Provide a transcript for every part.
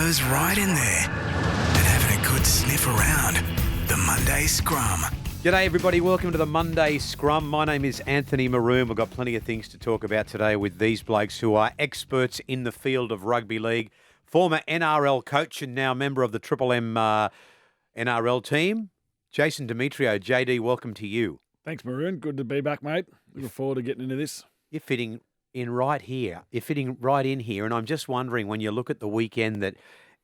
nose right in there and having a good sniff around. The Monday Scrum. G'day everybody, welcome to the Monday Scrum. My name is Anthony Maroon. We've got plenty of things to talk about today with these blokes who are experts in the field of rugby league. Former NRL coach and now member of the Triple M NRL team, Jason Demetriou. JD, welcome to you. Thanks, Maroon. Good to be back, mate. Looking forward to getting into this. You're fitting in right here. You're fitting right in here. And I'm just wondering, when you look at the weekend that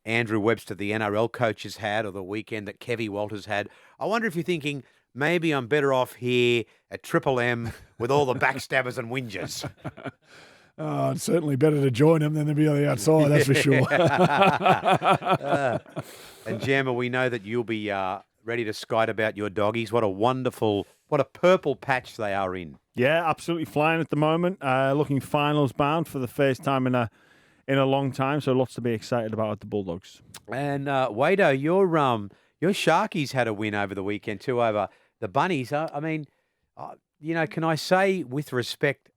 Andrew Webster, the NRL coach, has had, or the weekend that Kevy Walters had, I wonder if you're thinking, maybe I'm better off here at Triple M with all the backstabbers and whingers. Oh, it's certainly better to join them than to be on the outside, that's for sure. And Jammer, we know that you'll be ready to skite about your doggies. What a purple patch they are in. Yeah, absolutely flying at the moment. Looking finals bound for the first time in a long time. So lots to be excited about at the Bulldogs. And Wado, your Sharkies had a win over the weekend too over the Bunnies. Can I say with respect,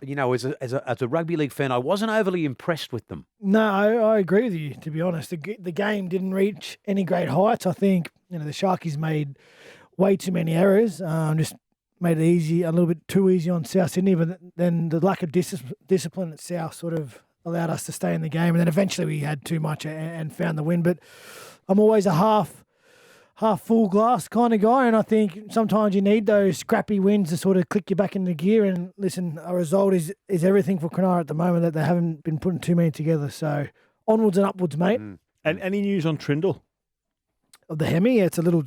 as a rugby league fan, I wasn't overly impressed with them. No, I agree with you, to be honest. The game didn't reach any great heights. I think, the Sharkies made way too many errors. Just made it easy, a little bit too easy on South Sydney, but then the lack of discipline at South sort of allowed us to stay in the game. And then eventually we had too much and found the win. But I'm always a half full glass kind of guy, and I think sometimes you need those scrappy wins to sort of click you back into gear. And listen, a result is everything for Cronulla at the moment, that they haven't been putting too many together. So onwards and upwards, mate. And any news on Trindle? Of the Hemi, it's a little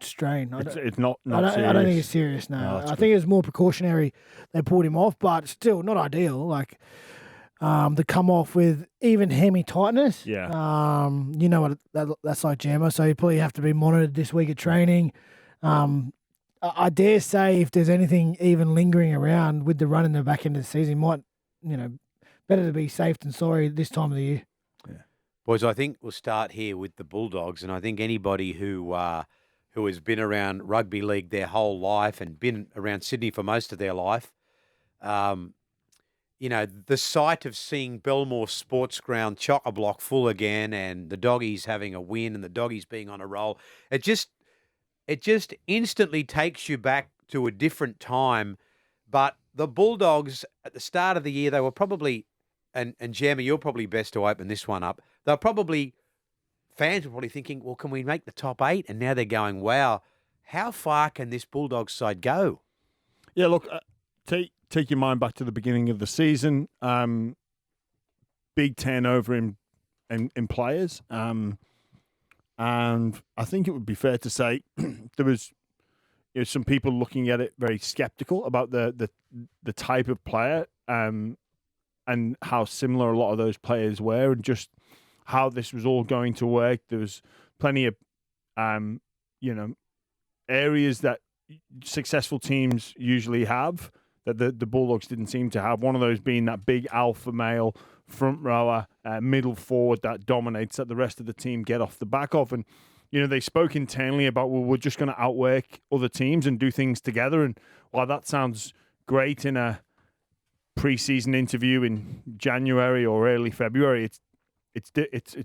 strain. It's not serious. I don't think it's serious. No, I think it was more precautionary. They pulled him off, but still not ideal. Like to come off with even Hemi tightness. Yeah. You know what that's like, Jammer. So you probably have to be monitored this week at training. I dare say if there's anything even lingering around with the run in the back end of the season, might better to be safe than sorry this time of the year. Boys, I think we'll start here with the Bulldogs, and I think anybody who has been around rugby league their whole life and been around Sydney for most of their life, the sight of seeing Belmore Sports Ground chock-a-block full again, and the Doggies having a win and the Doggies being on a roll, it just instantly takes you back to a different time. But the Bulldogs at the start of the year, they were probably, and Jammer, you're probably best to open this one up. Fans were probably thinking, well, can we make the top 8? And now they're going, wow, how far can this Bulldogs side go? Yeah, look, take your mind back to the beginning of the season. Big turnover in players. And I think it would be fair to say there was some people looking at it very skeptical about the type of player and how similar a lot of those players were, and just how this was all going to work. There was plenty of, areas that successful teams usually have that the Bulldogs didn't seem to have. One of those being that big alpha male front rower, middle forward that dominates, that the rest of the team get off the back of. And, they spoke internally about, well, we're just going to outwork other teams and do things together. And while that sounds great in a pre-season interview in January or early February, it's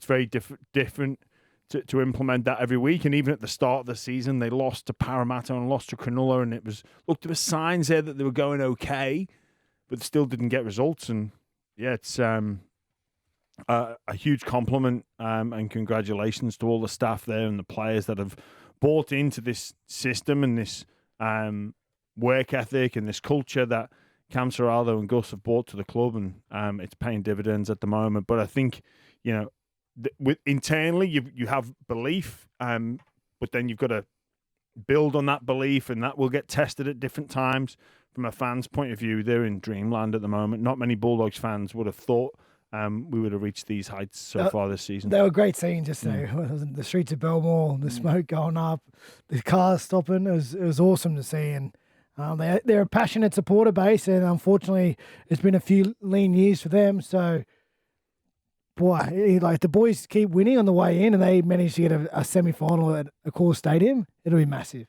very different to implement that every week. And even at the start of the season, they lost to Parramatta and lost to Cronulla, and there were signs there that they were going okay, but still didn't get results. And yeah, it's a huge compliment and congratulations to all the staff there and the players that have bought into this system and this work ethic and this culture that Cam Serraldo and Gus have brought to the club, and it's paying dividends at the moment. But I think, internally you have belief, but then you've got to build on that belief, and that will get tested at different times. From a fan's point of view, they're in dreamland at the moment. Not many Bulldogs fans would have thought we would have reached these heights so far this season. They were great scenes yesterday. The streets of Belmore, the smoke going up, the cars stopping. It was awesome to see, and they're a passionate supporter base, and unfortunately, it's been a few lean years for them. So, boy, like the boys keep winning on the way in, and they manage to get a semi-final at Accor Stadium. It'll be massive.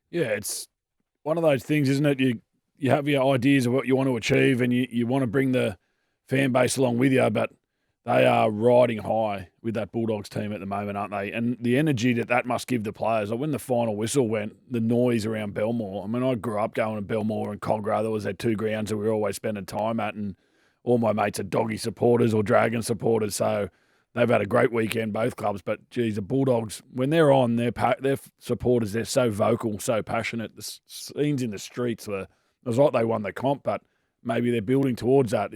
Yeah, it's one of those things, isn't it? You have your ideas of what you want to achieve, and you want to bring the fan base along with you, but They are riding high with that Bulldogs team at the moment, aren't they? And the energy that must give the players. Like when the final whistle went, the noise around Belmore. I mean, I grew up going to Belmore and Cogra. There was their two grounds that we were always spending time at, and all my mates are Doggy supporters or Dragon supporters. So they've had a great weekend, both clubs. But, geez, the Bulldogs, when they're on, their supporters, they're so vocal, so passionate. The scenes in the streets it was like they won the comp, but maybe they're building towards that.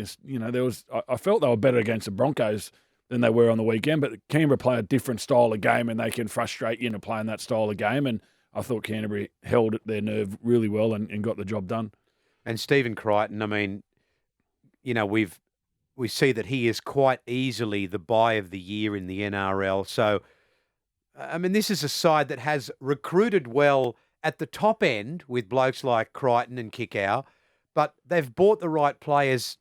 I felt they were better against the Broncos than they were on the weekend, but Canberra play a different style of game and they can frustrate you into playing that style of game. And I thought Canterbury held their nerve really well and got the job done. And Stephen Crichton, I mean, we see that he is quite easily the buy of the year in the NRL. So, I mean, this is a side that has recruited well at the top end with blokes like Crichton and Kickow, but they've bought the right players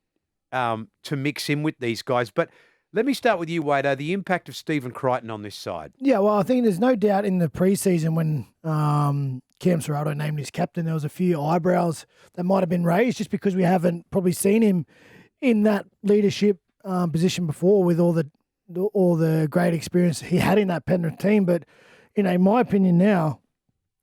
to mix in with these guys. But let me start with you, Wado, the impact of Stephen Crichton on this side. Yeah, well, I think there's no doubt in the preseason when Cam Serrato named his captain, there was a few eyebrows that might have been raised just because we haven't probably seen him in that leadership position before with all the great experience he had in that Penrith team. But, in my opinion now,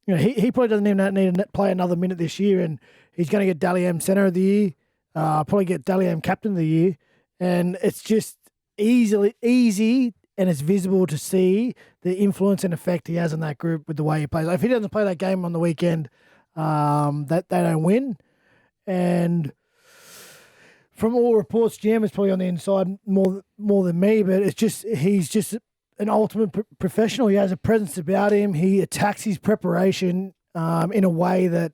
he probably doesn't even need to play another minute this year, and he's going to get Dally M Centre of the Year, probably get Dally M Captain of the Year, and it's just easy and it's visible to see the influence and effect he has on that group with the way he plays. If he doesn't play that game on the weekend, that they don't win. And from all reports, Jam is probably on the inside more than me, but he's just an ultimate professional. He has a presence about him. He attacks his preparation in a way that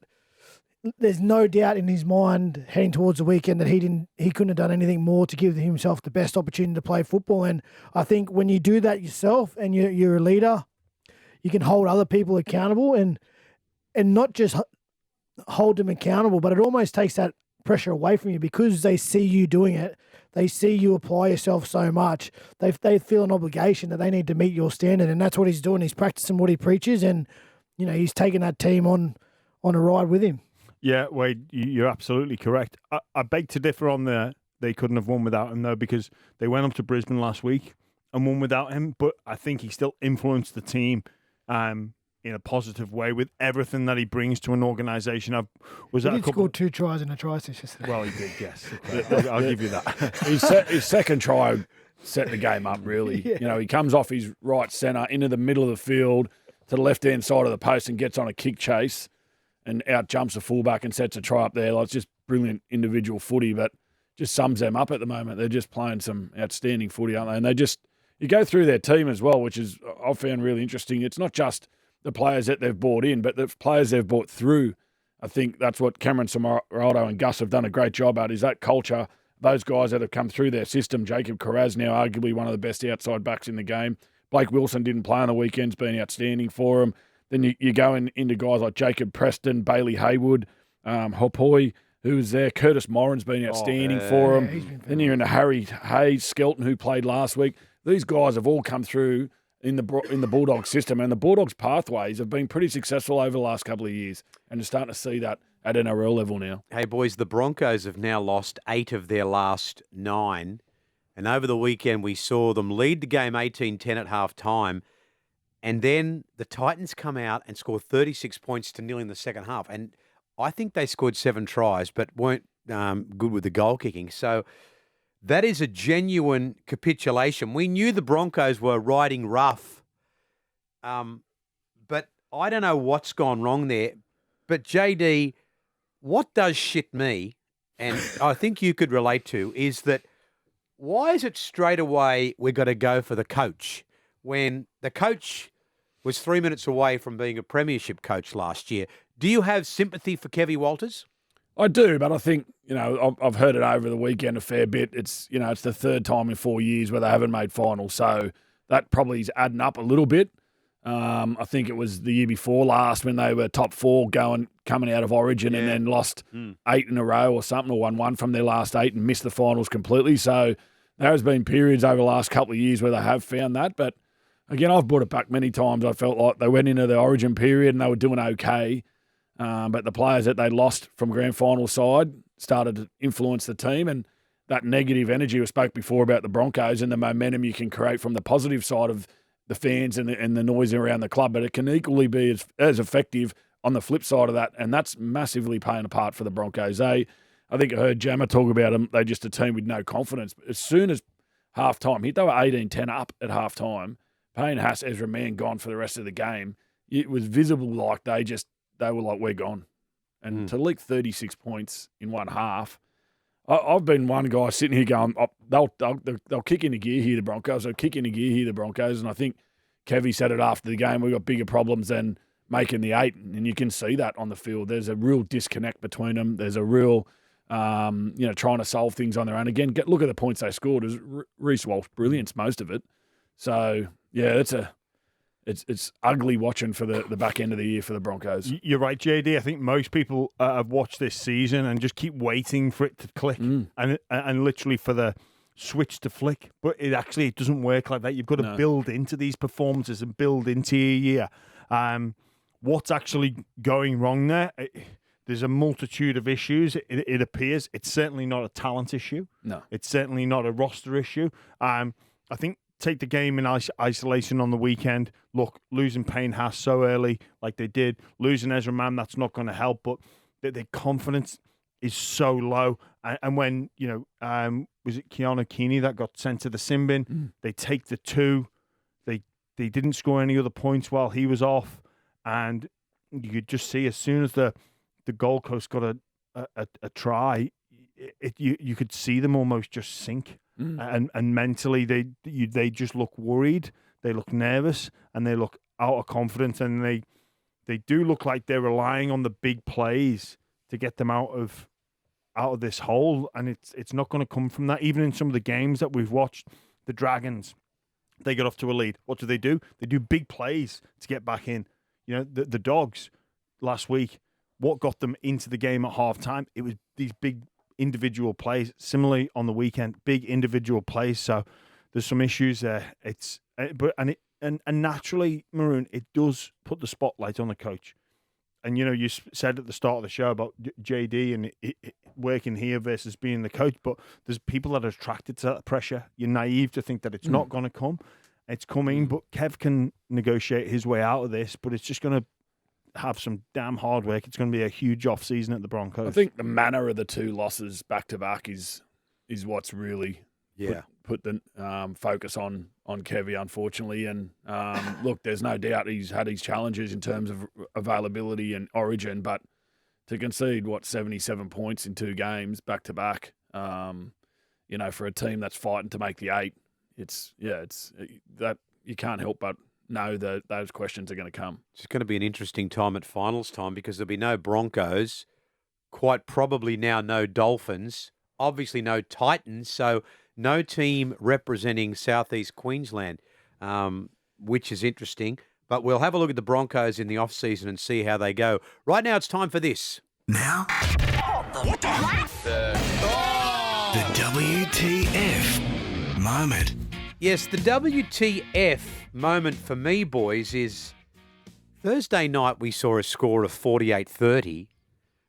there's no doubt in his mind heading towards the weekend that he couldn't have done anything more to give himself the best opportunity to play football. And I think when you do that yourself and you're a leader, you can hold other people accountable and not just hold them accountable, but it almost takes that pressure away from you because they see you doing it. They see you apply yourself so much. They feel an obligation that they need to meet your standard, and that's what he's doing. He's practicing what he preaches, and he's taking that team on a ride with him. Yeah, Wade, you're absolutely correct. I beg to differ on they couldn't have won without him, though, because they went up to Brisbane last week and won without him, but I think he still influenced the team in a positive way with everything that he brings to an organisation. He did score 2 tries in a try assist yesterday. Well, he did, yes. Okay. I'll give you that. His second try set the game up, really. Yeah. He comes off his right centre into the middle of the field to the left-hand side of the post and gets on a kick chase and out jumps a fullback and sets a try up there. Like, it's just brilliant individual footy, but just sums them up at the moment. They're just playing some outstanding footy, aren't they? And you go through their team as well, which is I've found really interesting. It's not just the players that they've brought in, but the players they've brought through. I think that's what Cameron Samaraldo and Gus have done a great job at, is that culture, those guys that have come through their system. Jacob Carraz now arguably one of the best outside backs in the game. Blake Wilson didn't play on the weekends, been outstanding for him. Then you go into guys like Jacob Preston, Bailey Haywood, Hopoi, who's there. Curtis Moran's been outstanding for him. Then you're into Harry Hayes, Skelton, who played last week. These guys have all come through in the Bulldogs system, and the Bulldogs pathways have been pretty successful over the last couple of years, and you're starting to see that at NRL level now. Hey, boys, the Broncos have now lost 8 of their last 9, and over the weekend we saw them lead the game 18-10 at half-time, and then the Titans come out and score 36 points to nil in the second half, and I think they scored 7 tries but weren't good with the goal kicking, so that is a genuine capitulation. We knew the Broncos were riding rough, but I don't know what's gone wrong there. But, JD, what does shit me, and I think you could relate to, is that why is it straight away we've got to go for the coach when the coach was 3 minutes away from being a premiership coach last year? Do you have sympathy for Kevy Walters? I do, but I think, I've heard it over the weekend a fair bit. It's, it's the third time in 4 years where they haven't made finals. So that probably is adding up a little bit. I think it was the year before last when they were top 4 coming out of Origin and then lost 8 in a row or something, or won 1 from their last 8 and missed the finals completely. So there has been periods over the last couple of years where they have found that. But again, I've brought it back many times. I felt like they went into the Origin period and they were doing okay. But the players that they lost from grand final side started to influence the team, and that negative energy we spoke before about the Broncos and the momentum you can create from the positive side of the fans and the noise around the club, but it can equally be as effective on the flip side of that, and that's massively playing a part for the Broncos. I think I heard Jammer talk about them. They're just a team with no confidence. As soon as half-time hit, they were 18-10 up at half-time. Payne Haas, Ezra Mann gone for the rest of the game. It was visible like they were like, we're gone. And to leak 36 points in one half, I've been one guy sitting here going, they'll kick into gear here, the Broncos. They'll kick into gear here, the Broncos. And I think Kevy said it after the game, we've got bigger problems than making the 8. And you can see that on the field. There's a real disconnect between them. There's a real, trying to solve things on their own. Again, look at the points they scored. It was Reece Walsh, brilliance, most of it. So, yeah, it's ugly watching for the back end of the year for the Broncos. You're right, JD. I think most people have watched this season and just keep waiting for it to click and literally for the switch to flick. But it doesn't work like that. You've got to build into these performances and build into your year. What's actually going wrong there? There's a multitude of issues. It appears it's certainly not a talent issue. No, it's certainly not a roster issue. I think. Take the game in isolation on the weekend. Look, losing Payne Haas so early like they did, losing Ezra Mann, that's not going to help, but their confidence is so low. And when, was it Keanu Keeney that got sent to the sin bin? They take the 2. They didn't score any other points while he was off. And you could just see as soon as the Gold Coast got a try, you could see them almost just sink. And mentally, they just look worried, they look nervous, and they look out of confidence, and they do look like they're relying on the big plays to get them out of this hole, and it's not going to come from that. Even in some of the games that we've watched, the Dragons, they get off to a lead. What do? They do big plays to get back in. The Dogs last week, what got them into the game at halftime? It was these big individual plays. Similarly on the weekend, big individual plays. So there's some issues there. And naturally, Maroon, it does put the spotlight on the coach. And you said at the start of the show about JD and working here versus being the coach, but there's people that are attracted to that pressure. You're naive to think that it's not going to come. It's coming, but Kev can negotiate his way out of this. But it's just going to have some damn hard work. It's going to be a huge off season at the Broncos. I think the manner of the 2 losses back to back is what's really put the focus on Kevy, unfortunately. And look, there's no doubt he's had his challenges in terms of availability and origin, but to concede 77 points in 2 games back to back, for a team that's fighting to make the 8, it's that you can't help but know that those questions are going to come. It's going to be an interesting time at finals time because there'll be no Broncos, quite probably now no Dolphins, obviously no Titans, so no team representing Southeast Queensland, which is interesting. But we'll have a look at the Broncos in the off-season and see how they go. Right now it's time for this. Now, the WTF moment. Yes, the WTF moment for me, boys, is Thursday night we saw a score of 48-30.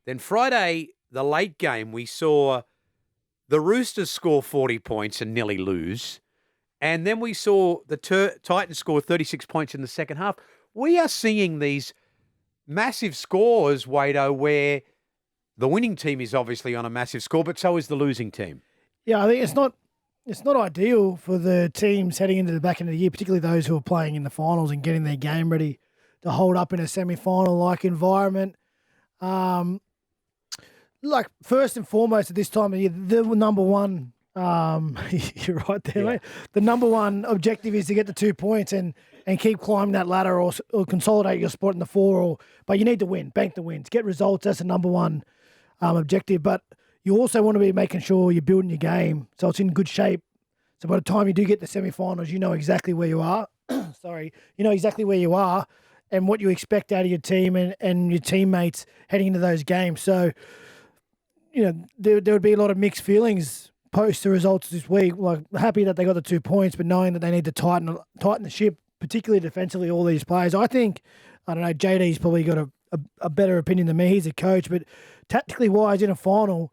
Then Friday, the late game, we saw the Roosters score 40 points and nearly lose. And then we saw the Titans score 36 points in the second half. We are seeing these massive scores, Wado, where the winning team is obviously on a massive score, but so is the losing team. Yeah, I think it's not ideal for the teams heading into the back end of the year, particularly those who are playing in the finals and getting their game ready to hold up in a semi-final-like environment. First and foremost at this time of year, the number one, you're right there, mate. The number one objective is to get the 2 points and keep climbing that ladder or consolidate your spot in the 4. But you need to win, bank the wins, get results. That's the number one objective. But you also want to be making sure you're building your game so it's in good shape. So by the time you do get the semi-finals, you know exactly where you are. You know exactly where you are and what you expect out of your team and your teammates heading into those games. So, there would be a lot of mixed feelings post the results this week. Like, happy that they got the 2 points, but knowing that they need to tighten the ship, particularly defensively, all these players. I think, JD's probably got a better opinion than me. He's a coach, but tactically wise in a final,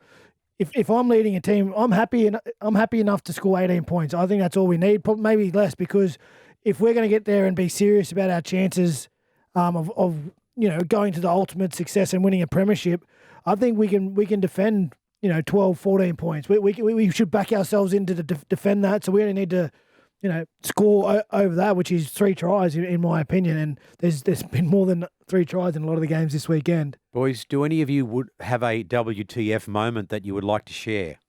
if I'm leading a team, I'm happy enough to score 18 points. I think that's all we need, probably maybe less, because if we're going to get there and be serious about our chances of going to the ultimate success and winning a premiership, I think we can defend 12, 14 points. We should back ourselves into defend that. So we only need to score over that, which is 3 tries in my opinion. And there's been more than 3 tries in a lot of the games this weekend. Boys, do any of you would have a WTF moment that you would like to share?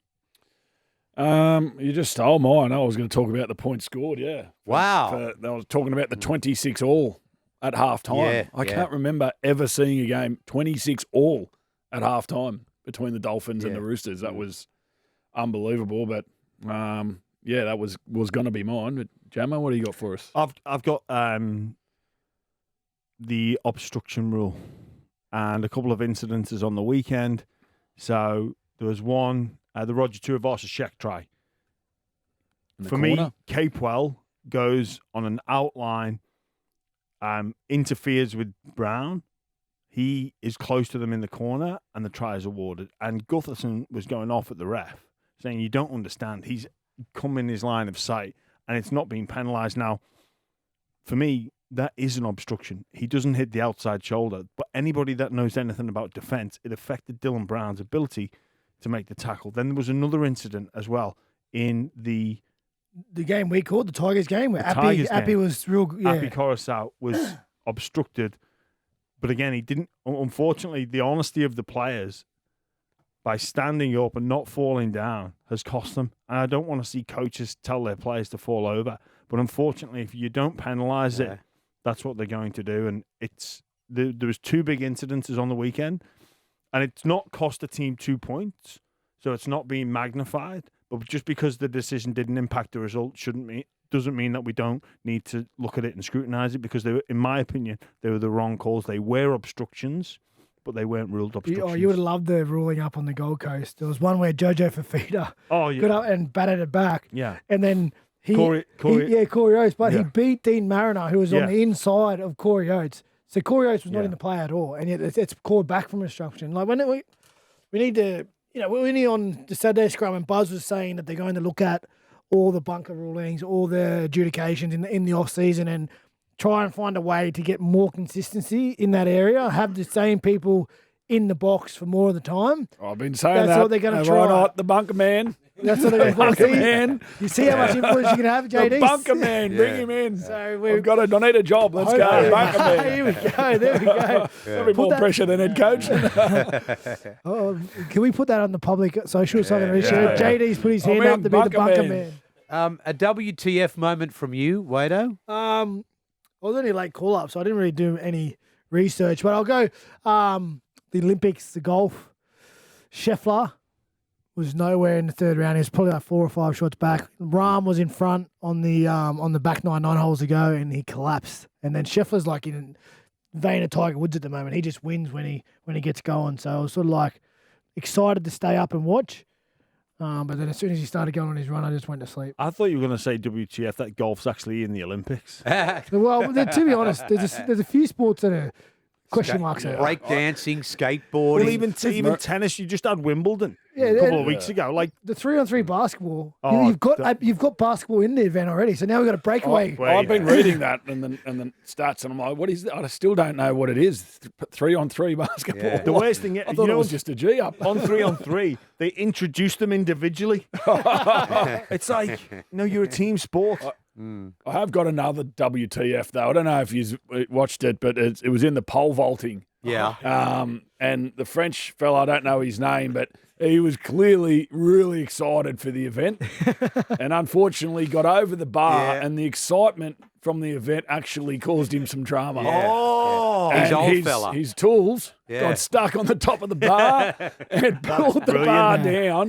You just stole mine. I was going to talk about the points scored, yeah. Wow. I was talking about the 26 all at half time. I can't remember ever seeing a game 26 all at half time between the Dolphins and the Roosters. That was unbelievable, but that was going to be mine. But Jammer, what do you got for us? I've got the obstruction rule and a couple of incidences on the weekend. So there was one, the Roger Tuivasa-Sheck try. For me, Capewell goes on an outline, interferes with Brown. He is close to them in the corner, and the try is awarded. And Gutherson was going off at the ref, saying, you don't understand. He's come in his line of sight, and it's not being penalised. Now, for me, that is an obstruction. He doesn't hit the outside shoulder. But anybody that knows anything about defence, it affected Dylan Brown's ability to make the tackle. Then there was another incident as well in the game we called, the Tigers game, where Appy was real. Yeah. Appy Coruscant was obstructed. But again, he didn't. Unfortunately, the honesty of the players by standing up and not falling down has cost them. And I don't want to see coaches tell their players to fall over. But unfortunately, if you don't penalise it, that's what they're going to do. And there was 2 big incidences on the weekend, and it's not cost the team 2 points, so it's not being magnified. But just because the decision didn't impact the result doesn't mean that we don't need to look at it and scrutinise it, because they were, in my opinion, they were the wrong calls. They were obstructions, but they weren't ruled obstructions. You would have loved the ruling up on the Gold Coast. There was one where Jojo Fafita got up and batted it back. Yeah. And then Corey Oates, but he beat Dean Mariner, who was on the inside of Corey Oates. So Corey Oates was not in the play at all, and yet it's called back from obstruction. Like when we need to, we need on the Saturday scrum, and Buzz was saying that they're going to look at all the bunker rulings, all the adjudications in the off season, and try and find a way to get more consistency in that area. Have the same people in the box for more of the time. I've been saying that's what they're going to try. Why not the bunker man? That's what they're going to see. You see how much influence you can have, JD? The bunker man, bring him in. So I need a job. Let's go. Bunker man. Here we go. There we go. There'll be more pressure than head coach. Can we put that on the public social so I can share it? JD's put his hand up to be the bunker man. A WTF moment from you, Wado? I was only late call-up, so I didn't really do any research. But I'll go the Olympics, the golf. Scheffler was nowhere in the third round. He was probably like 4 or 5 shots back. Rahm was in front on the back 9 holes ago, and he collapsed. And then Scheffler's like in vein of Tiger Woods at the moment. He just wins when he gets going. So I was sort of like excited to stay up and watch. But then as soon as he started going on his run, I just went to sleep. I thought you were going to say WTF, that golf's actually in the Olympics. Well, to be honest, there's a few sports that are question marks. Break dancing, skateboarding. Well, even tennis, you just had Wimbledon a couple of weeks ago. Like the 3-on-3 basketball, you've got basketball in the event already. So now we've got a breakaway. I've been reading that and the stats, and I'm like, what is that? I still don't know what it is. 3-on-3 basketball. Yeah. The worst thing, I thought it was just a G up. On 3-on-3, they introduced them individually. It's like, no, you're a team sport. I have got another WTF though. I don't know if you've watched it, but it was in the pole vaulting. Yeah. And the French fella, I don't know his name, but he was clearly really excited for the event, and unfortunately got over the bar, and the excitement from the event actually caused him some drama. Yeah. Oh, and he's old fella. His tools got stuck on the top of the bar and pulled the bar down.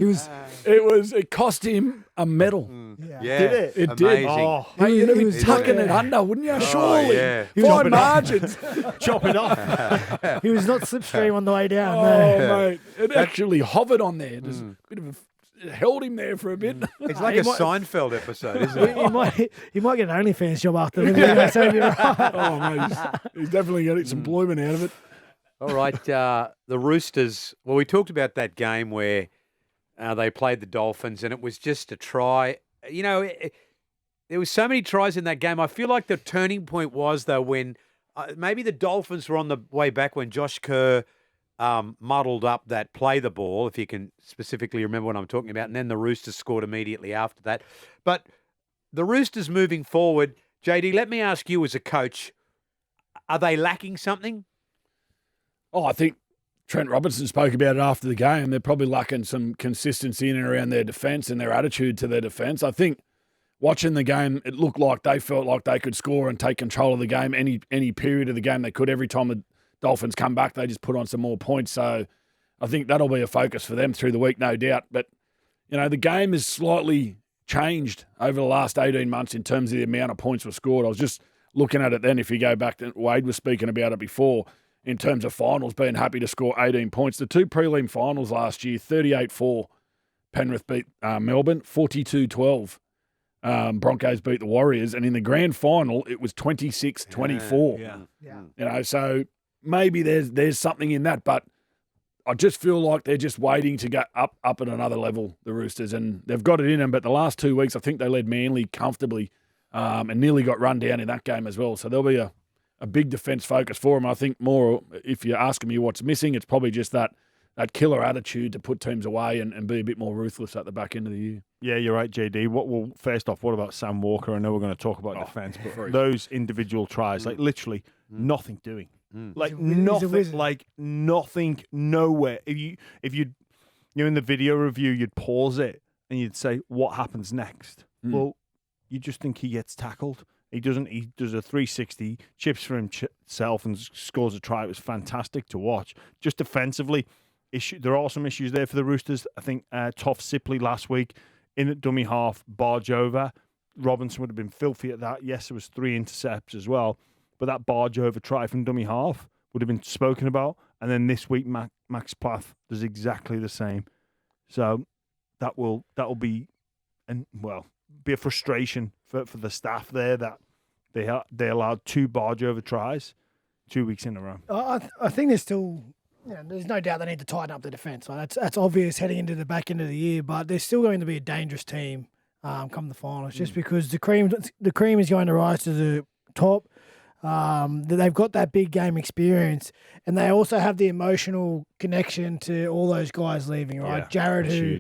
It cost him a medal. Yeah. Did it? It Amazing. did. Oh, he was tucking it under, wouldn't you? Surely. Yeah. Fine margins. Chop it off. He was not slipstream on the way down. Mate. It actually hovered on there. Just a bit of it held him there for a bit. It's like a Seinfeld episode, isn't it? He might get an OnlyFans job after this. Oh, mate. He's definitely getting some employment out of it. All right. The Roosters. Well, we talked about that game where They played the Dolphins, and it was just a try. You know, there was so many tries in that game. I feel like the turning point was, though, when maybe the Dolphins were on the way back when Josh Kerr muddled up that play the ball, if you can specifically remember what I'm talking about, and then the Roosters scored immediately after that. But the Roosters moving forward, JD, let me ask you as a coach, are they lacking something? Oh, I think Trent Robinson spoke about it after the game. They're probably lacking some consistency in and around their defence and their attitude to their defence. I think watching the game, it looked like they felt like they could score and take control of the game any period of the game they could. Every time the Dolphins come back, they just put on some more points. So I think that'll be a focus for them through the week, no doubt. But, you know, the game has slightly changed over the last 18 months in terms of the amount of points were scored. I was just looking at it then, if you go back to Wade was speaking about it before, in terms of finals, being happy to score 18 points. The two prelim finals last year, 38-4, Penrith beat Melbourne, 42-12. Broncos beat the Warriors, and in the grand final, it was 26-24. Yeah. You know, so maybe there's something in that, but I just feel like they're just waiting to go up at another level, the Roosters, and they've got it in them. But the last 2 weeks, I think they led Manly comfortably and nearly got run down in that game as well. So there'll be a big defence focus for them. I think more, if you're asking me what's missing, it's probably just that killer attitude to put teams away and be a bit more ruthless at the back end of the year. Yeah, you're right, JD. First off, what about Sam Walker? I know we're going to talk about defence, but those individual tries, like literally nothing doing. Like nothing, nowhere. If you're in the video review, you'd pause it and you'd say, what happens next? Well, you just think he gets tackled. He doesn't. He does a 360, chips for himself and scores a try. It was fantastic to watch. Just defensively, there are some issues there for the Roosters. I think Toff Sipley last week in at dummy half, barge over. Robinson would have been filthy at that. Yes, there was 3 intercepts as well. But that barge over try from dummy half would have been spoken about. And then this week, Max Plath does exactly the same. So that will be, be a frustration for the staff there that they allowed 2 barge over tries 2 weeks in a row. I think there's still, there's no doubt they need to tighten up the defence. That's obvious heading into the back end of the year, but they're still going to be a dangerous team come the finals, just because the cream is going to rise to the top. They've got that big game experience, and they also have the emotional connection to all those guys leaving, right? Yeah,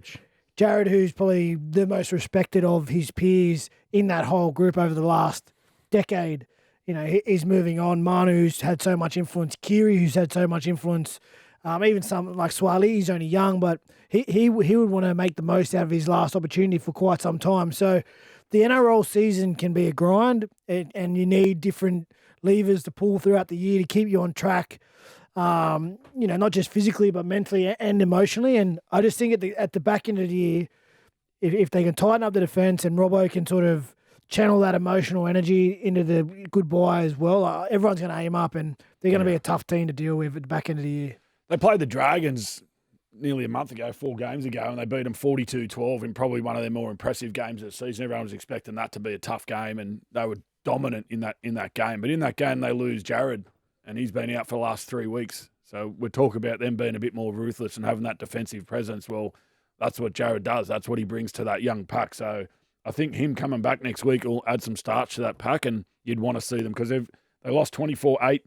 Jared, who's probably the most respected of his peers in that whole group over the last decade, he's moving on. Manu's had so much influence. Kiri, who's had so much influence. Even some like Swali, he's only young, but he would want to make the most out of his last opportunity for quite some time. So the NRL season can be a grind, and you need different levers to pull throughout the year to keep you on track. Not just physically, but mentally and emotionally. And I just think at the back end of the year, if they can tighten up the defence and Robbo can sort of channel that emotional energy into the goodbye as well, everyone's going to aim up, and they're going to be a tough team to deal with at the back end of the year. They played the Dragons nearly a month ago, 4 games ago, and they beat them 42-12 in probably one of their more impressive games of the season. Everyone was expecting that to be a tough game, and they were dominant in that game. But in that game, they lose Jared, and he's been out for the last 3 weeks. So we talk about them being a bit more ruthless and having that defensive presence. Well, that's what Jared does. That's what he brings to that young pack. So I think him coming back next week will add some starch to that pack, and you'd want to see them because they lost 24-8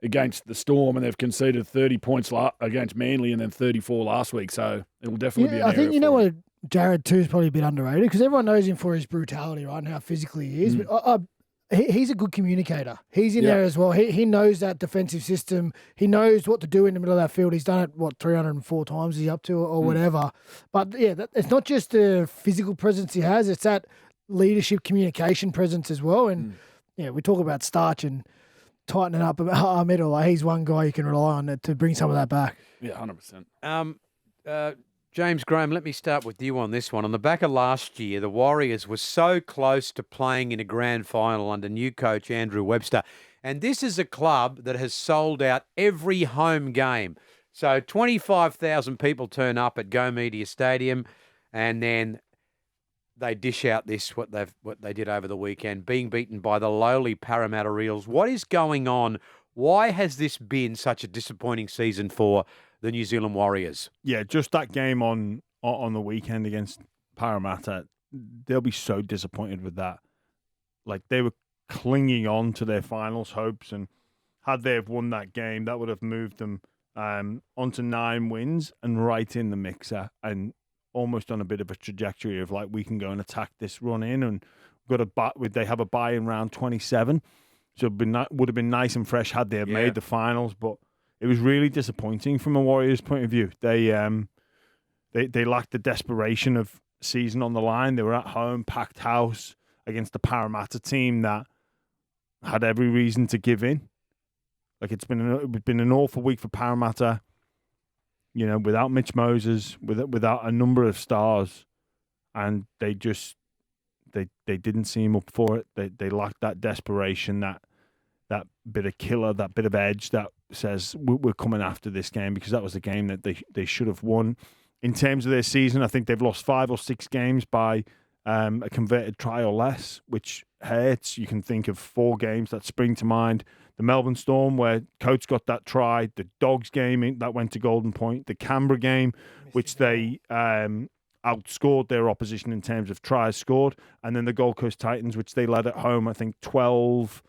against the Storm, and they've conceded 30 points against Manly and then 34 last week. So it will definitely be an area. I think what Jared too is probably a bit underrated because everyone knows him for his brutality, right, and how physically he is. But he's a good communicator. He's in there as well. He knows that defensive system. He knows what to do in the middle of that field. He's done it, 304 times he's up to or whatever. But, it's not just the physical presence he has. It's that leadership communication presence as well. And, we talk about starch and tightening up our middle. He's one guy you can rely on to bring some of that back. Yeah, 100%. James Graham, let me start with you on this one. On the back of last year, the Warriors were so close to playing in a grand final under new coach Andrew Webster. And this is a club that has sold out every home game. So 25,000 people turn up at Go Media Stadium, and then they dish out what they did over the weekend, being beaten by the lowly Parramatta Eels. What is going on? Why has this been such a disappointing season for the New Zealand Warriors? Yeah, just that game on on the weekend against Parramatta, they'll be so disappointed with that. Like, they were clinging on to their finals hopes, and had they have won that game, that would have moved them onto 9 wins and right in the mixer, and almost on a bit of a trajectory of like, we can go and attack this run in, and they have a bye in round 27, so it would have been nice and fresh had they have made the finals. But it was really disappointing from a Warriors point of view. They lacked the desperation of season on the line. They were at home, packed house against the Parramatta team that had every reason to give in. Like, it's been an awful week for Parramatta. You know, without Mitch Moses, without a number of stars, and they didn't seem up for it. They lacked that desperation, that bit of killer, that bit of edge that says we're coming after this game, because that was the game that they should have won. In terms of their season, I think they've lost 5 or 6 games by a converted try or less, which hurts. You can think of 4 games that spring to mind. The Melbourne Storm, where Coates got that try. The Dogs game that went to Golden Point. The Canberra game, which they outscored their opposition in terms of tries scored. And then the Gold Coast Titans, which they led at home, I think, 12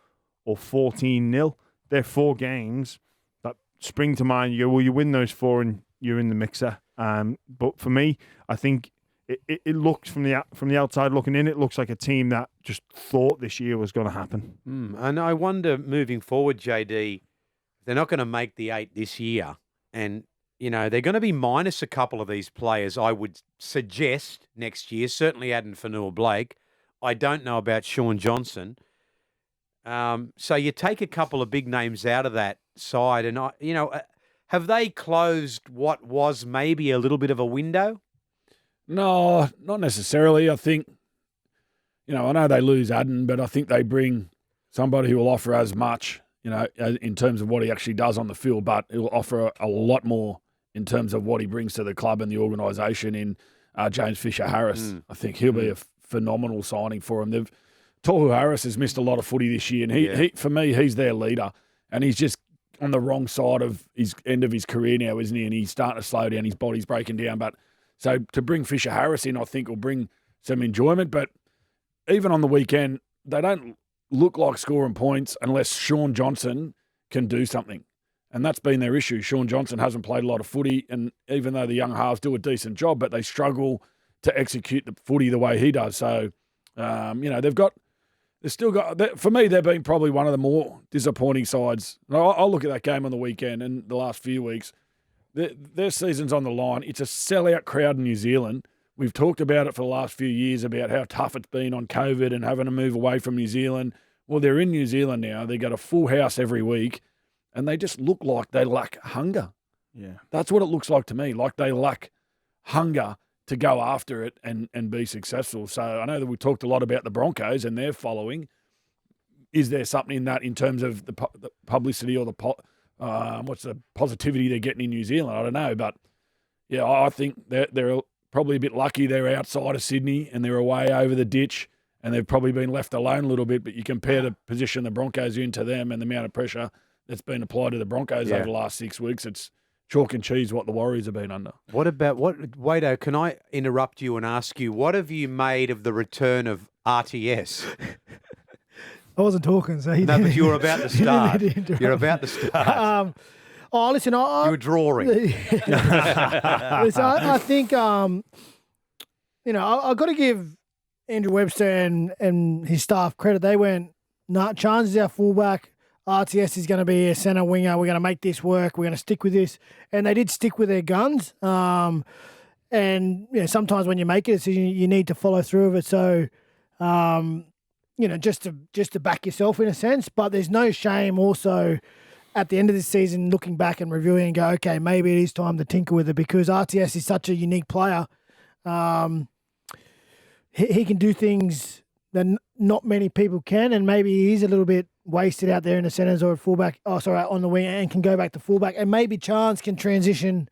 or 14-0. They're 4 games that spring to mind. You win those 4 and you're in the mixer. But for me, I think it looks from the outside looking in, it looks like a team that just thought this year was going to happen. And I wonder, moving forward, JD, they're not going to make the 8 this year. And, you know, they're going to be minus a couple of these players, I would suggest, next year. Certainly Adam Fanua-Blake. I don't know about Sean Johnson. So you take a couple of big names out of that side. And, have they closed what was maybe a little bit of a window? No, not necessarily. I think, I know they lose Adden, but I think they bring somebody who will offer as much, in terms of what he actually does on the field, but he'll offer a lot more in terms of what he brings to the club and the organisation in James Fisher-Harris. I think he'll be a phenomenal signing for him. Tohu Harris has missed a lot of footy this year, and he for me, he's their leader, and he's just on the wrong side of his end of his career now, isn't he? And he's starting to slow down. His body's breaking down, but so to bring Fisher-Harris in, I think will bring some enjoyment. But even on the weekend, they don't look like scoring points unless Sean Johnson can do something. And that's been their issue. Sean Johnson hasn't played a lot of footy, and even though the young halves do a decent job, but they struggle to execute the footy the way he does. So, they've still got, for me, they've been probably one of the more disappointing sides. I'll look at that game on the weekend and the last few weeks. Their season's on the line. It's a sellout crowd in New Zealand. We've talked about it for the last few years about how tough it's been on COVID and having to move away from New Zealand. Well, they're in New Zealand now. They got a full house every week, and they just look like they lack hunger. Yeah. That's what it looks like to me, like they lack hunger to go after it and be successful. So I know that we talked a lot about the Broncos and their following. Is there something in that in terms of the publicity or what's the positivity they're getting in New Zealand? I don't know. But, yeah, I think they're probably a bit lucky they're outside of Sydney and they're away over the ditch and they've probably been left alone a little bit. But you compare the position the Broncos are in to them and the amount of pressure that's been applied to the Broncos over the last 6 weeks, it's chalk and cheese what the Warriors have been under. Wado, can I interrupt you and ask you, what have you made of the return of RTS? I wasn't talking, so but you were about to start. You're about to start. Listen, you were drawing. Listen, I think, I've got to give Andrew Webster and his staff credit. They went, Chance is our fullback. RTS is going to be a centre winger. We're going to make this work. We're going to stick with this. And they did stick with their guns. And, sometimes when you make a decision, you need to follow through with it. So, just to back yourself in a sense. But there's no shame also at the end of the season looking back and reviewing and go, okay, maybe it is time to tinker with it because RTS is such a unique player. He can do things that not many people can, and maybe he is a little bit wasted out there in the centres or fullback. On the wing, and can go back to fullback, and maybe Chance can transition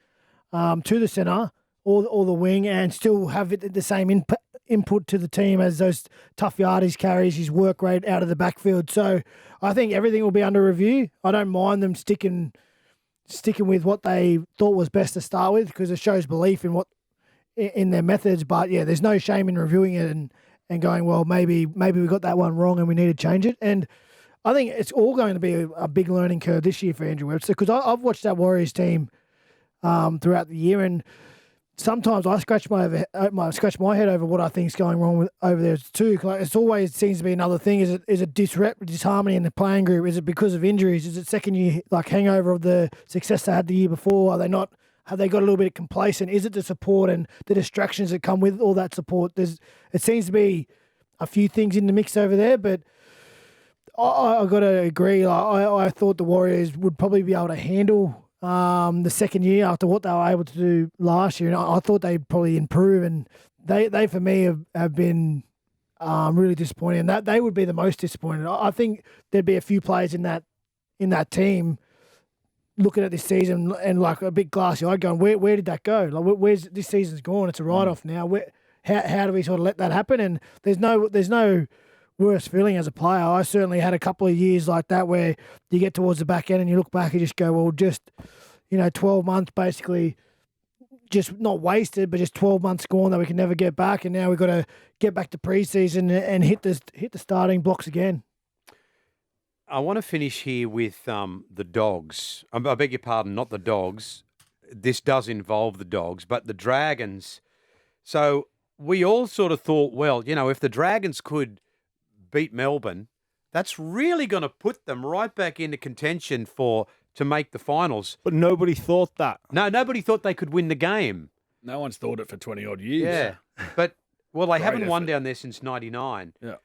to the centre or the wing and still have the same input to the team as those tough yardage carries, his work rate out of the backfield. So I think everything will be under review. I don't mind them sticking with what they thought was best to start with because it shows belief in in their methods. But yeah, there's no shame in reviewing it and going, well, maybe we got that one wrong and we need to change it. And I think it's all going to be a big learning curve this year for Andrew Webster, because I've watched that Warriors team throughout the year, and sometimes I scratch my head over what I think is going wrong over there too. Like, it's always seems to be another thing. Is it disharmony in the playing group? Is it because of injuries? Is it second year hangover of the success they had the year before? Are they not? Have they got a little bit complacent? Is it the support and the distractions that come with all that support? It seems to be a few things in the mix over there, but I got to agree. I thought the Warriors would probably be able to handle the second year after what they were able to do last year, and I thought they'd probably improve. And they for me have been really disappointing, and that they would be the most disappointed. I think there'd be a few players in that team looking at this season and like a bit glassy-eyed, going, "Where did that go? Like, where's this season's gone? It's a write-off now. How do we sort of let that happen?" And there's no worse feeling as a player. I certainly had a couple of years like that where you get towards the back end and you look back and just go, well, just 12 months basically, just not wasted, but just 12 months gone that we can never get back. And now we've got to get back to preseason and hit the starting blocks again. I want to finish here with the Dogs. I beg your pardon, not the Dogs. This does involve the Dogs, but the Dragons. So we all sort of thought, well, if the Dragons could beat Melbourne, that's really going to put them right back into contention to make the finals. But nobody thought that. No, nobody thought they could win the game. No one's thought it for 20-odd years. Yeah. But, well, they haven't won effort. down there since 99. Yeah.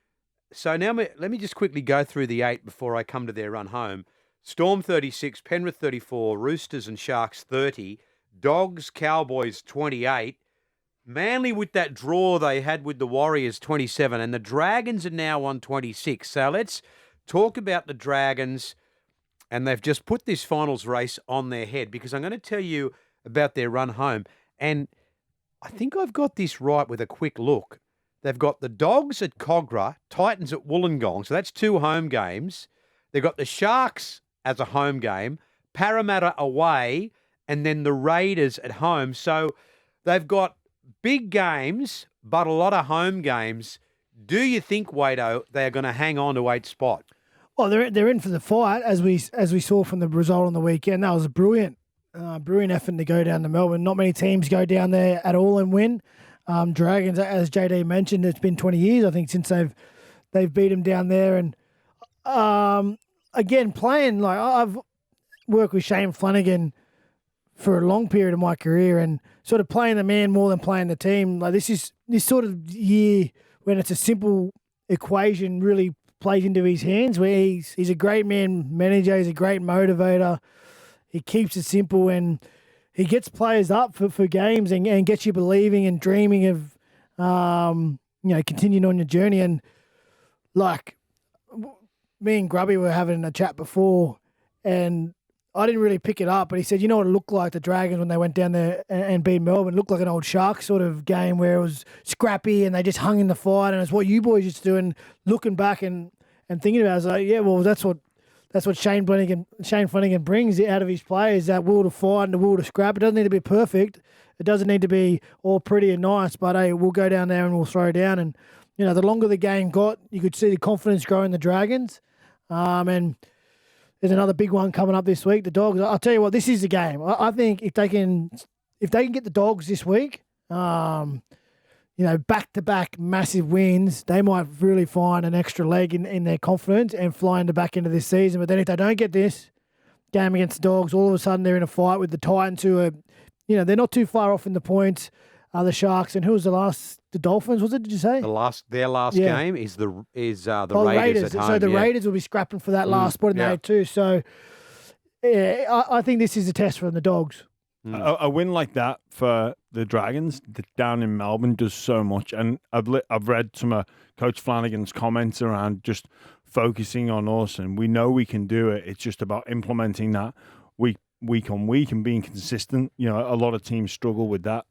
So now let me just quickly go through the 8 before I come to their run home. Storm 36, Penrith 34, Roosters and Sharks 30, Dogs, Cowboys 28, Manly with that draw they had with the Warriors 27, and the Dragons are now on 26. So let's talk about the Dragons, and they've just put this finals race on their head, because I'm going to tell you about their run home. And I think I've got this right with a quick look. They've got the Dogs at Cogra, Titans at Wollongong, so that's 2 home games. They've got the Sharks as a home game, Parramatta away, and then the Raiders at home. So they've got big games, but a lot of home games. Do you think, Wado, they are going to hang on to 8th spot? Well, they're in for the fight, as we saw from the result on the weekend. That was a brilliant effort to go down to Melbourne. Not many teams go down there at all and win. Dragons, as JD mentioned, it's been 20 years, I think, since they've beat them down there. And again, playing, like, I've worked with Shane Flanagan for a long period of my career, and sort of playing the man more than playing the team. Like, this sort of year when it's a simple equation really plays into his hands, where he's a great man manager, he's a great motivator, he keeps it simple, and he gets players up for games and gets you believing and dreaming of continuing on your journey. And like, me and Grubby were having a chat before, and I didn't really pick it up, but he said, what it looked like, the Dragons, when they went down there and beat Melbourne, it looked like an old Sharks sort of game where it was scrappy and they just hung in the fight, and it's what you boys used to do. And looking back and thinking about it, I was like, yeah, well, that's what Shane Flanagan brings out of his players, that will to fight and the will to scrap. It doesn't need to be perfect. It doesn't need to be all pretty and nice, but hey, we'll go down there and we'll throw down. And, the longer the game got, you could see the confidence grow in the Dragons. And there's another big one coming up this week, the Dogs. I'll tell you what, this is the game. I think if they can get the Dogs this week, back-to-back massive wins, they might really find an extra leg in their confidence and fly into back into this season. But then if they don't get this game against the Dogs, all of a sudden they're in a fight with the Titans, who are, they're not too far off in the points. The Sharks, and who was the last? The Dolphins, was it? Did you say their last game is the Raiders at home? So the Raiders will be scrapping for that last spot in the 8-2. So yeah, I think this is a test for the Dogs. A win like that for the Dragons down in Melbourne does so much, and I've read some of Coach Flanagan's comments around just focusing on us, and we know we can do it. It's just about implementing that week on week and being consistent. A lot of teams struggle with that.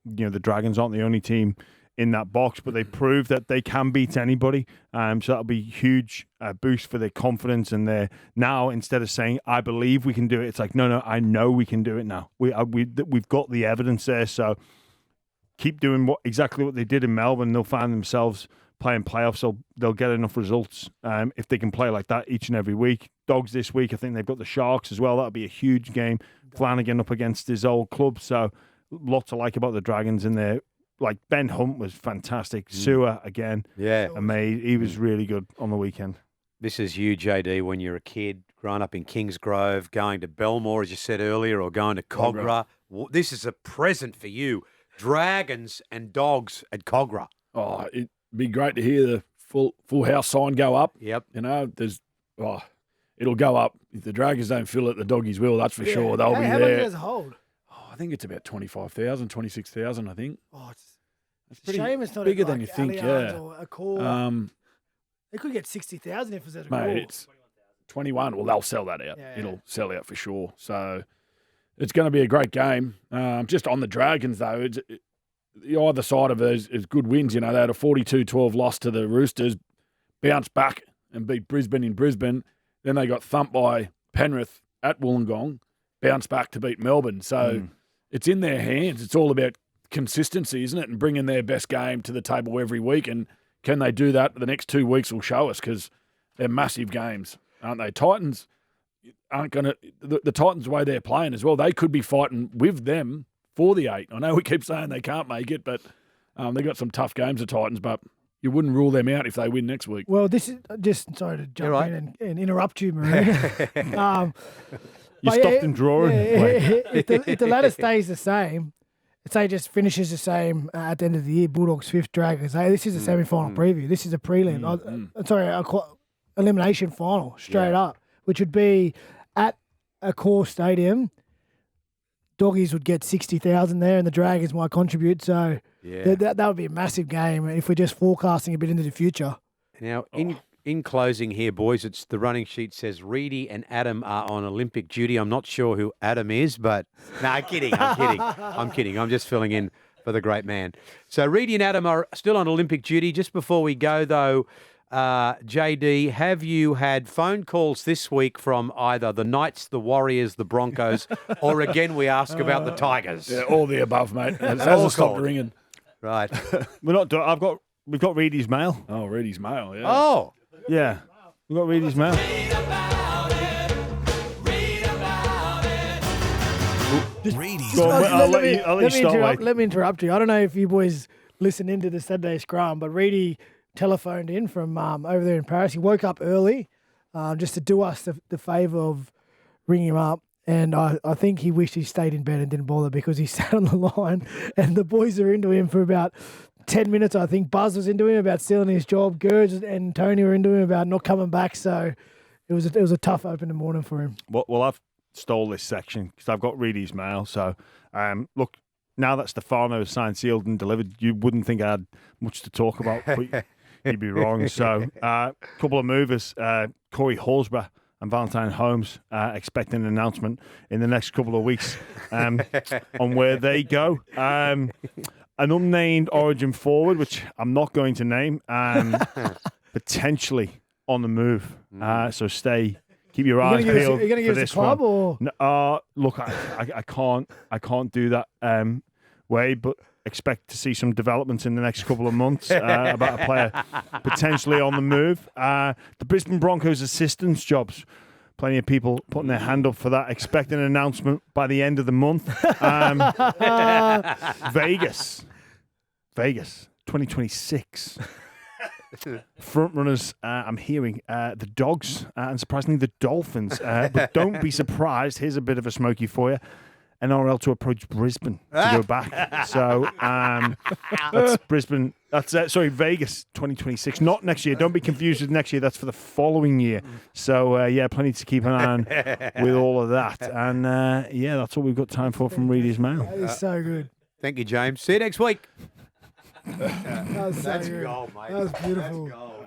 The Dragons aren't the only team in that box, but they prove that they can beat anybody. So that'll be a huge boost for their confidence, and they're now, instead of saying I believe we can do it, it's like no, I know we can do it now. We've got the evidence there. So keep doing exactly what they did in Melbourne, they'll find themselves playing playoffs. So they'll get enough results if they can play like that each and every week. Dogs this week, I think they've got the Sharks as well. That'll be a huge game. Flanagan up against his old club. So lots to like about the Dragons in there. Like Ben Hunt was fantastic. Sewer again. Yeah. Amazing. He was really good on the weekend. This is you, JD, when you're a kid, growing up in Kingsgrove, going to Belmore, as you said earlier, or going to Cogra. This is a present for you. Dragons and Dogs at Cogra. Oh, it'd be great to hear the full house sign go up. Yep. You know, it'll go up. If the Dragons don't fill it, the Doggies will, that's for sure. They'll be how there. many does it hold? Oh, I think it's about 25,000, 26,000, I think. Oh, it's pretty shame it's not bigger like than you think, Allianz yeah. Or a core. They could get 60,000 if it was at a core. Mate, it's 21. Well, they'll sell that out. Yeah. It'll sell out for sure. So it's going to be a great game. Just on the Dragons, though, the either side of it is good wins. You know, they had a 42-12 loss to the Roosters, bounced back and beat Brisbane in Brisbane. Then they got thumped by Penrith at Wollongong, bounced back to beat Melbourne. So it's in their hands. It's all about consistency, isn't it? And bringing their best game to the table every week. And can they do that? The next 2 weeks will show us because they're massive games, aren't they? Titans aren't going to – the Titans, the way they're playing as well, they could be fighting with them for the 8. I know we keep saying they can't make it, but they've got some tough games, the Titans, but you wouldn't rule them out if they win next week. Well, this is just – sorry to jump in and interrupt you, Maroon. You stopped him drawing. If the ladder stays the same – say just finishes the same at the end of the year, Bulldogs 5th, Dragons. Hey, this is a semi-final preview. This is a prelim. Elimination final straight up, which would be at a core stadium. Doggies would get 60,000 there, and the Dragons might contribute. So that would be a massive game if we're just forecasting a bit into the future. Now, in closing here, boys, it's the running sheet says Reedy and Adam are on Olympic duty. I'm not sure who Adam is, but no, I'm kidding. I'm kidding. I'm just filling in for the great man. So Reedy and Adam are still on Olympic duty. Just before we go, though, JD, have you had phone calls this week from either the Knights, the Warriors, the Broncos, or again we ask about the Tigers? Yeah, all the above, mate. It hasn't stopped ringing. Right. We're not done. We've got Reedy's mail. Oh, Reedy's mail, yeah. Oh. Yeah, we've got Reedy's mail. Let me interrupt you. I don't know if you boys listen into the Saturday Scrum, but Reedy telephoned in from over there in Paris. He woke up early just to do us the favour of ringing him up. And I think he wished he stayed in bed and didn't bother because he sat on the line and the boys are into him for about 10 minutes. I think Buzz was into him about stealing his job. Gurge and Tony were into him about not coming back. So it was a tough opening morning for him. Well, I've stole this section because I've got Reedy's mail. So, look, now that Stefano is signed, sealed and delivered, you wouldn't think I had much to talk about, but you'd be wrong. So, a couple of movers, Corey Horsburgh and Valentine Holmes expect an announcement in the next couple of weeks on where they go. An unnamed Origin forward, which I'm not going to name, potentially on the move. So keep your eyes peeled. Are you going to give us a club or? No, look, I can't do that way, but expect to see some developments in the next couple of months about a player potentially on the move. The Brisbane Broncos assistants jobs. Plenty of people putting their hand up for that. Expect an announcement by the end of the month. Vegas, 2026. Front runners, I'm hearing the Dogs and surprisingly the Dolphins. But don't be surprised. Here's a bit of a smoky for you. NRL to approach Brisbane to go back. So that's Brisbane. That's Vegas 2026. Not next year. Don't be confused with next year. That's for the following year. So plenty to keep an eye on with all of that. And that's all we've got time for from Reedy's mail. That is so good. Thank you, James. See you next week. That was so good. Gold, mate. That was beautiful. That's gold.